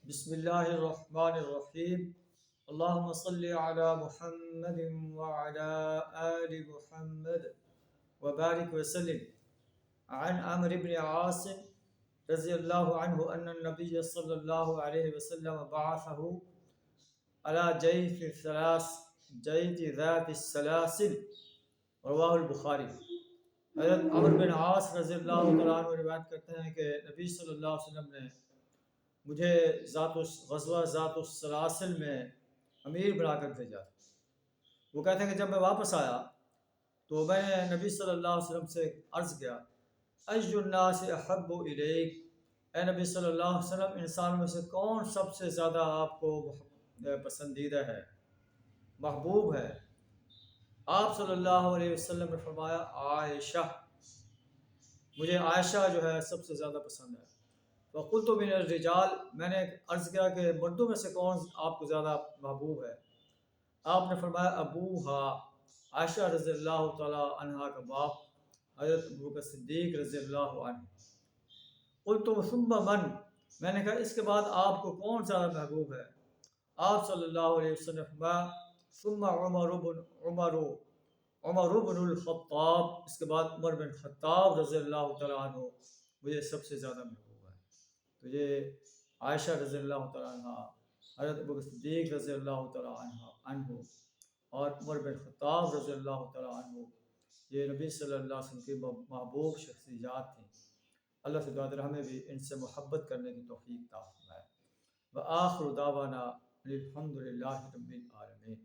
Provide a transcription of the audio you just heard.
بسم اللہ الرحمن الرحیم اللہم صلی علی محمد وعلی آل محمد وبارک وسلم عن عمرو بن عاص رضی اللہ عنہ ان النبی صلی اللہ علیہ وسلم بعثه على جیف الثلاث جیف ذات السلاسل رواہ البخاری۔ حضرت عمرو بن عاص رضی اللہ تعالیٰ عنہ روایت کرتے ہیں کہ نبی صلی اللہ علیہ وسلم نے مجھے غزوہ ذات السلاسل میں امیر بنا کر بھیجا۔ وہ کہتے ہیں کہ جب میں واپس آیا تو میں نے نبی صلی اللہ علیہ وسلم سے عرض کیا ای الناس احب الیک، اے نبی صلی اللہ علیہ وسلم انسانوں میں سے کون سب سے زیادہ آپ کو پسندیدہ ہے، محبوب ہے؟ آپ صلی اللہ علیہ وسلم نے فرمایا عائشہ، مجھے عائشہ جو ہے سب سے زیادہ پسند ہے۔ وقلت من الرجال، میں نے عرض کیا کہ مردوں میں سے کون آپ کو زیادہ محبوب ہے؟ آپ نے فرمایا ابوہا، عائشہ رضی اللہ تعالیٰ عنہا کا باپ حضرت ابوبکر صدیق رضی اللہ عنہ۔ قلت ثم من، میں نے کہا اس کے بعد آپ کو کون زیادہ محبوب ہے؟ آپ صلی اللہ علیہ وسلم نے فرمایا ثم عمر بن الخطاب، اس کے بعد عمر بن خطاب رضی اللہ تعالیٰ عنہ مجھے سب سے زیادہ محبوب ہے۔ تو یہ عائشہ رضی اللہ تعالیٰ عنہ، حضرت ابوبکر صدیق رضی اللہ تعالیٰ عنہ اور عمر بن خطاب رضی اللہ تعالیٰ عنہ، یہ نبی صلی اللہ علیہ وسلم کی محبوب شخصیات تھیں۔ اللہ سے دعا ہمیں بھی ان سے محبت کرنے کی توفیق عطا فرمائے۔ وآخر دعوانا الحمد للہ رب العالمین۔